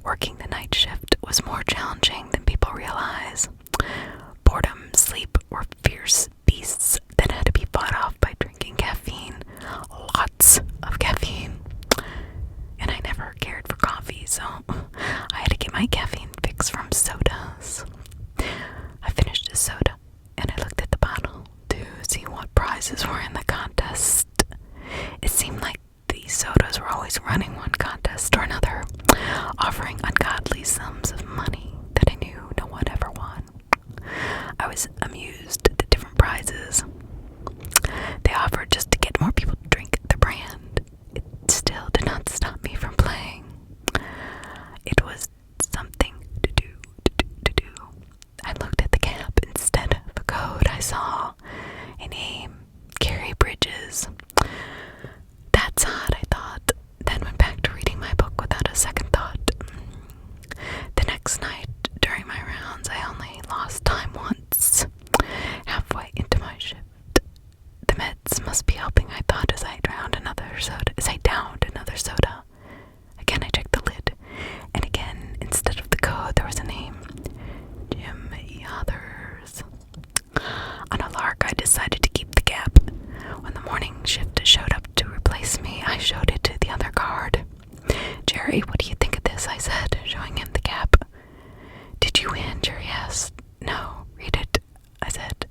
Working the night shift was more challenging than people realize. Boredom, sleep were fierce beasts that had to be fought off by drinking caffeine. Lots of caffeine. And I never cared for coffee, so I had to get my caffeine fix from sodas. I finished a soda, and I looked at the bottle to see what prizes were in the contest. It seemed like these sodas were always running one contest or another, offering ungodly sums of money that I knew no one ever won. I was amused at the different prizes they offered just to get more people to drink the brand. It still did not stop me from playing. It was something to do. I looked at the cap instead of a code. I saw a name, Carrie Bridges. That's odd, I thought, then went back to reading my book without a second thought. The next night, during my rounds, I only lost time once, halfway into my shift. The meds must be helping, I thought, as I downed another soda. Again, I checked the lid, and again, instead of the code, there was a name. Jim Yothers. On a lark, I decided to keep the gap. When the morning shift showed up to replace me, I showed it to the other guard. Jerry, what do you think of this? I said, showing him the cap. Did you win? Jerry asked. No, read it, I said.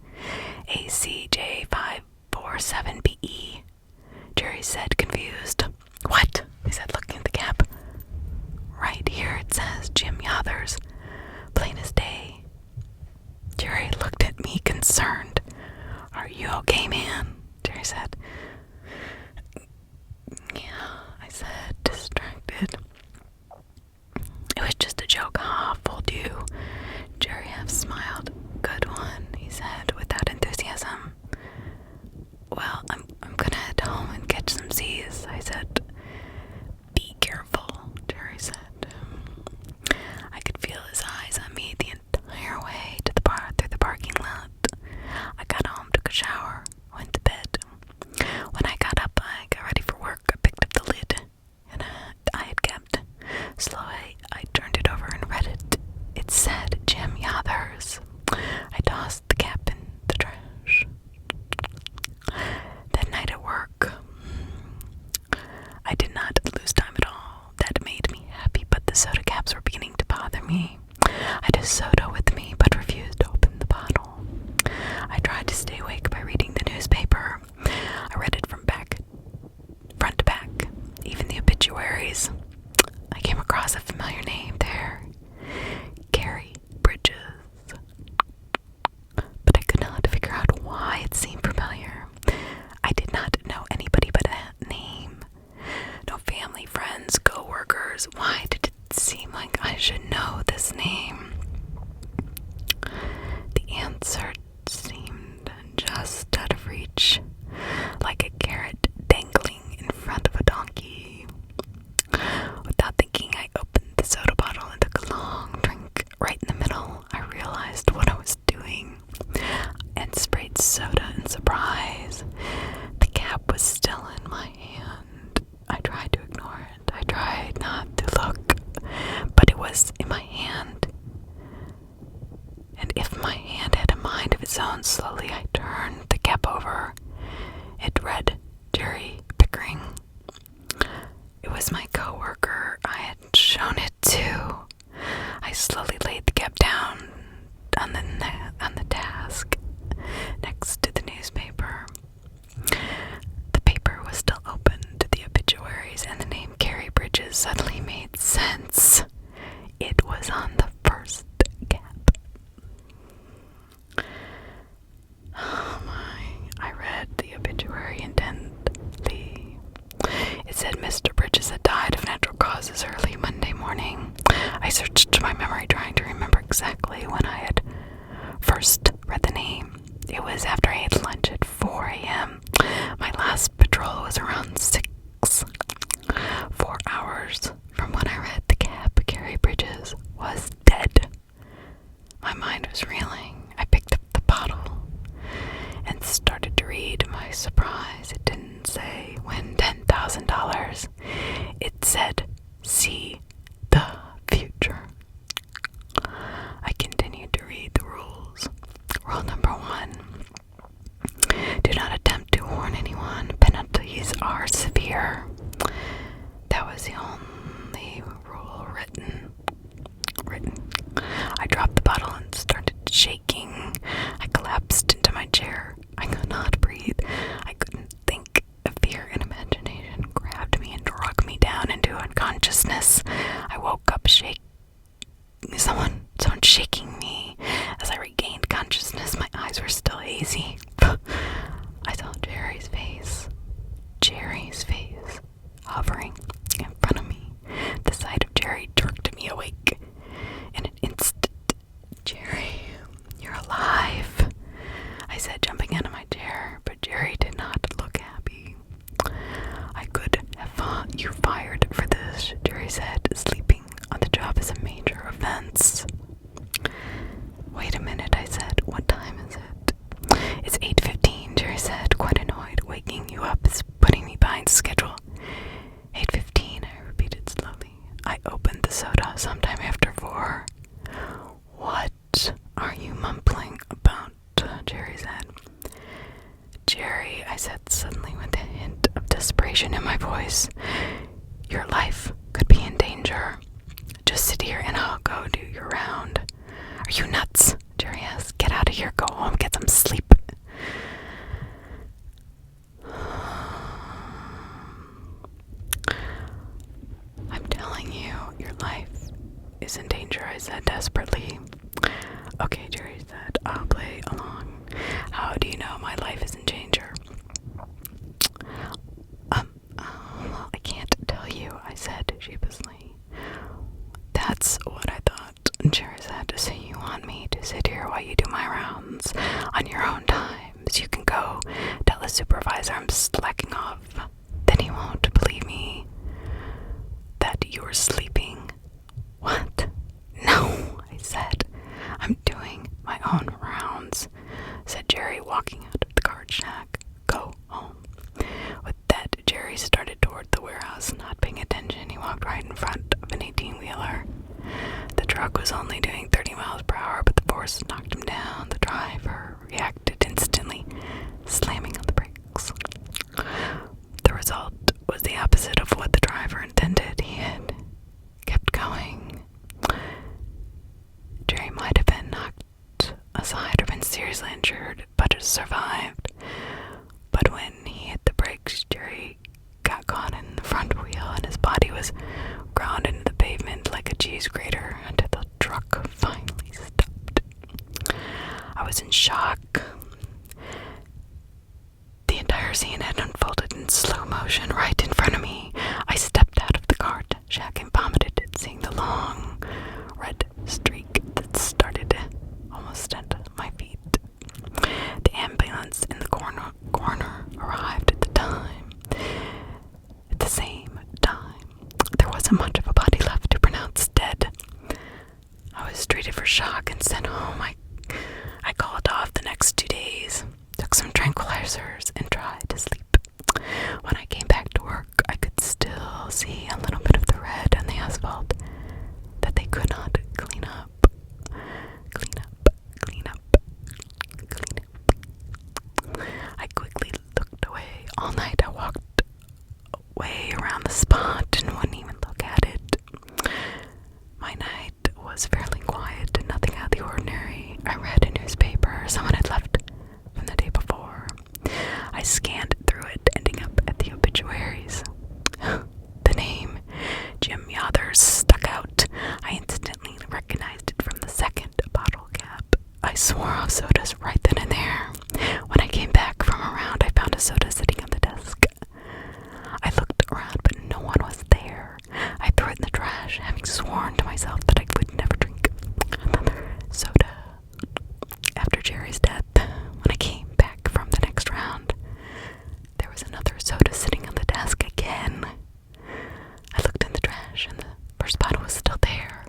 ACJ547BE. Jerry said, confused. What? I said, looking at the cap. Right here it says Jim Yothers. Plain as day. Jerry looked at me concerned. Are you okay, man? Jerry said. Yeah, I said, distracted. It was just a joke, huh? Fooled you. Jerry half smiled. Good one, he said without enthusiasm. Well, I'm gonna head home and in my hand. I tried to ignore it. I tried not to look, but it was in my hand. And if my hand had a mind of its own, slowly I turned the cap over. It read Jerry Pickering. It was my coworker I had shown it to. I slowly laid the cap down on the desk next to the newspaper. The paper was still open to the obituaries, and the name Carrie Bridges suddenly made sense. It was on the first cap. Oh my, I read the obituary intently. It said Mr. Bridges had died of natural causes early Monday morning. I searched my memory trying to remember exactly when I had first read the name. It was after I ate lunch at 4 a.m. My last patrol was around 6. 4 hours from when I read the cap, Carrie Bridges was dead. My mind was reeling. I picked up the bottle and started to read. My surprise, it didn't say win $10,000. It said see the future. I continued to read the rules. Rule number 1. Do not attempt to warn anyone. Penalties are severe. That was the only rule written. I dropped the bottle and started shaking. I collapsed into my chair. I could not breathe. I couldn't think. Fear and imagination grabbed me and dragged me down into unconsciousness. I woke up shaking. Someone shaking me. As I regained consciousness, my eyes were still hazy. I saw Jerry's face, hovering in front of me. The sight of Jerry jerked me awake. In an instant, Jerry, you're alive, I said, jumping out of my chair, but Jerry did not look happy. I could have thought you fired for this, Jerry said. Sleeping on the job is a major offense. Wait a minute, I said. What time is it? It's 8:15, Jerry said, quite annoyed. Waking you up is putting me behind schedule. 8:15, I repeated slowly. I opened the soda sometime after 4. What are you mumbling about? Jerry said. Jerry, I said suddenly with a hint of desperation in my voice, your life could be in danger. Just sit here and I'll go do your round. Are you nuts? Jerry asked. Get out of here, go home, get some sleep. I'm telling you, your life is in danger, I said desperately. Okay, Jerry said, I'll play along. How do you know my life is in danger? Well, I can't tell you, I said sheepishly. That's what I thought, Jerry said. So you want me to sit here while you do my rounds on your own times? You can go tell the supervisor I'm slacking off. Then he won't believe me that you were sleeping. What? No, I said. I'm doing my own rounds, said Jerry, walking out of the card shack. Go home. With that, Jerry started toward the warehouse, not paying attention. He walked right in front of an 18-wheeler. The truck was only doing 30 miles per hour, but the force knocked him down. The driver reacted instantly, slamming on the brakes. The result was the opposite of what the driver intended. He had kept going. Jerry might have been knocked aside or been seriously injured, but it survived. But when he hit the brakes, Jerry got caught in the front wheel and his body was ground into the pavement like a cheese grater until the truck finally stopped. I was in shock. The entire scene had unfolded in slow motion right in front of me. I stepped out of the cart shack and vomited, seeing the long red streak that started almost at my feet. The ambulance obituaries. The name Jim Yothers stuck out. I instantly recognized it from the second bottle cap. I swore off sodas right then and there. When I came back from around, I found a soda sitting on the desk. I looked around, but no one was there. I threw it in the trash, having sworn to myself that I would never drink another soda. After Jerry's death, when I came back from the next round, there was another soda sitting on the desk again. I looked in the trash, and the first bottle was still there.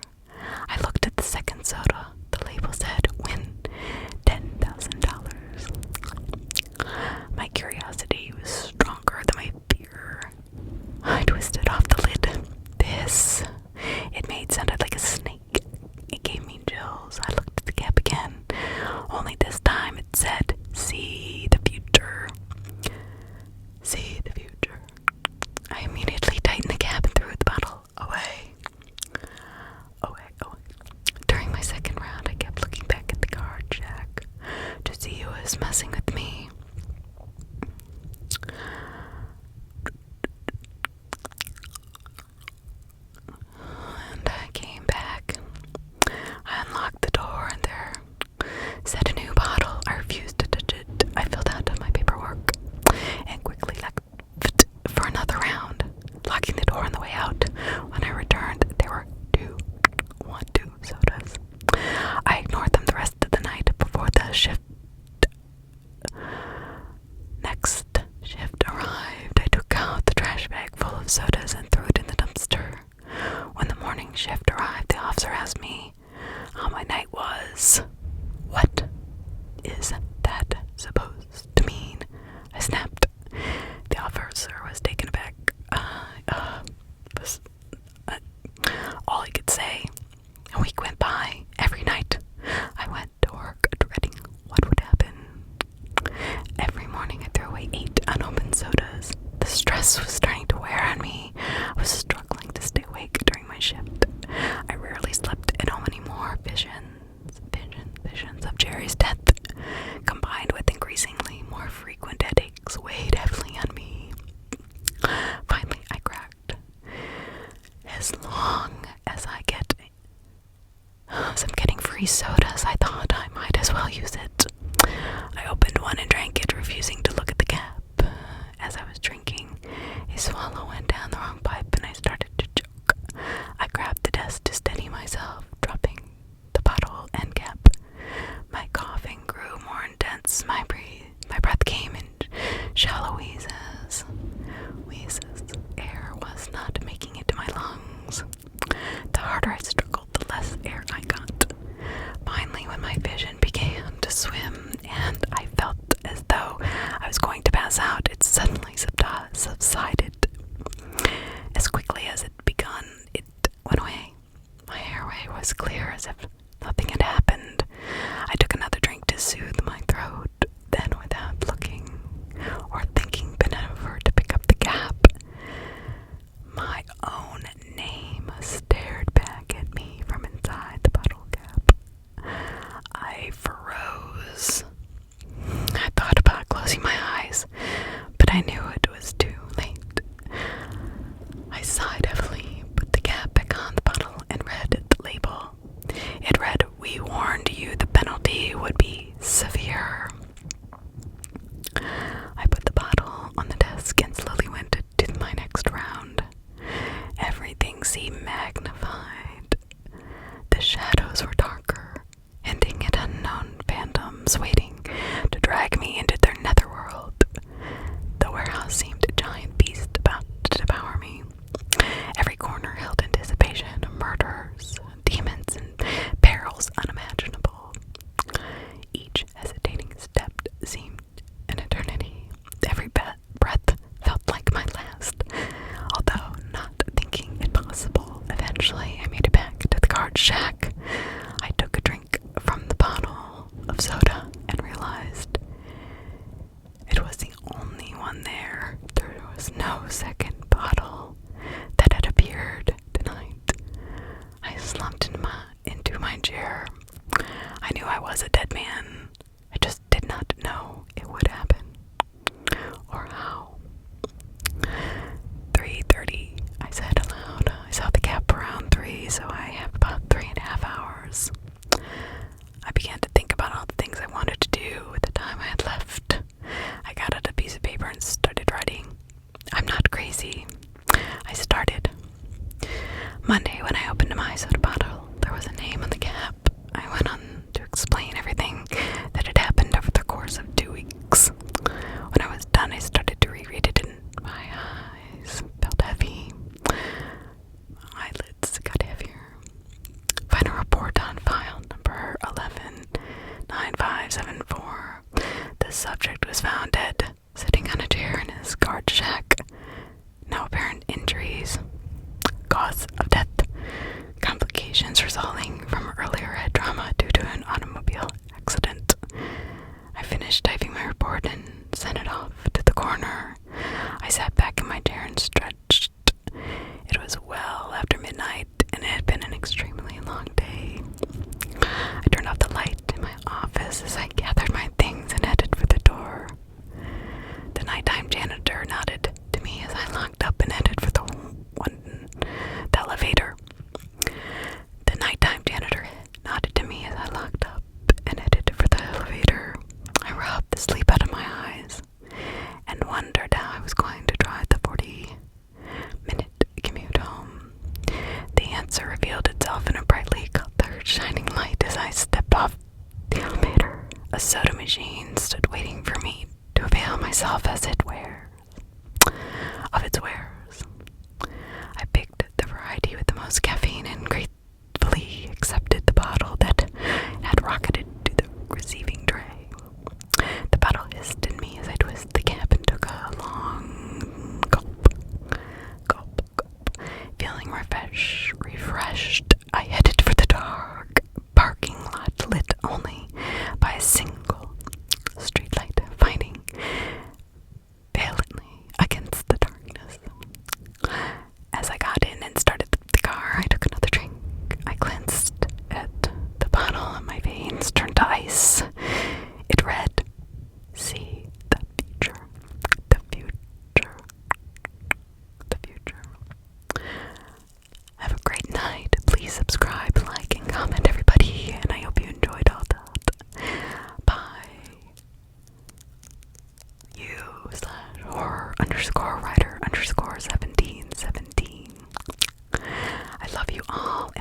I looked at the second soda. The label said, "Win $10,000. My curiosity was stronger than my fear. I twisted off the lid. It made sounded like a snake. It gave me chills. I looked at the cap again. Only this time it said, "See the future." See the future. I immediately tightened the cap and threw the bottle away. During my second round, I kept looking back at the card jack to see who was messing with me. And I came back. I unlocked the door and there sat a new bottle. I refused to touch it. I filled out my paperwork and quickly left for another round, locking the door on the way out. When I returned, there were two sodas. I ignored them the rest of the night before the next shift arrived. I took out the trash bag full of sodas and threw it in the dumpster. When the morning shift arrived, the officer asked me how my night was. What is that supposed to mean? I snapped. The officer was taken aback. All he could say. A week went by. Every night I went to work dreading what would happen. Every morning I threw away 8 unopened sodas. The stress was starting to wear on me. I was struggling to stay awake during my shift. I rarely slept at home anymore. Visions of Jerry's death, combined with increasingly more frequent headaches, weighed heavily on me. Finally, I cracked. As long as I'm getting free sodas, I thought I might as well use it. I opened one and drank it, refusing to look at the cap. As I was drinking, a swallow went down the wrong pipe and I started to choke. I grabbed the desk to steady myself, dropping the bottle and cap. My coughing grew more intense. My breath came in shallow wheezes. Air was not making it to my lungs. The harder I struggled, the less air I got. Finally, when my vision began to swim and I felt as though I was going to pass out, it suddenly subsided. As quickly as it begun, it went away. My airway was clear as if nothing had happened. I took another drink to soothe my throat. Then, without looking or thinking, bent over to pick up the cap. My own name stared back at me from inside the bottle cap. I froze. I thought about closing my eyes, but I knew it was too late. I sighed heavily, put the cap back on the bottle, and read the label. It read, "We warned you the penalty would be severe." I put the bottle on the desk and slowly went to my next round. Everything seemed magnified. The shadows were darker, hinting at unknown phantoms waiting to drag me into their netherworld. The warehouse seemed a giant beast about to devour me. Every corner held anticipation of murders, demons, and perils unimaginable. Each hesitating step seemed an eternity. Every breath felt like my last. Although not thinking it possible, eventually I made it back to the card shack. I took a drink from the bottle of soda and realized it was the only one there. There was no second bottle that had appeared tonight. I slumped into my chair. I knew I was a dead man. I just did not know it would happen or how. my chair and stretched. It was well after midnight, and it had been an extremely long day. I turned off the light in my office as I gathered my things and headed for the door. The nighttime janitor nodded to me as I locked up and headed for the elevator. The nighttime janitor nodded to me as I locked up and headed for the elevator. I rubbed the sleep out of my eyes and wondered how I was going to drive the 40-minute commute home. The answer revealed itself in a brightly colored shining light as I stepped off the elevator. A soda machine stood waiting for me to avail myself of its wares. I picked the variety with the most caffeine and gratefully accepted the bottle that had rocketed to the receiving tray. The bottle hissed in me as I twisted the cap and took a long gulp. Feeling refreshed, I headed for the dark parking lot lit only by a single streetlight, finding valiantly against the darkness. As I got in and started the car, I took another drink. I glanced at the bottle and my veins turned to ice. It read, "See the future, the future, the future." Have a great night. Please subscribe, like, and comment, everybody, and I hope you enjoyed all that. Bye. You/horror_writer_1717. I love you all,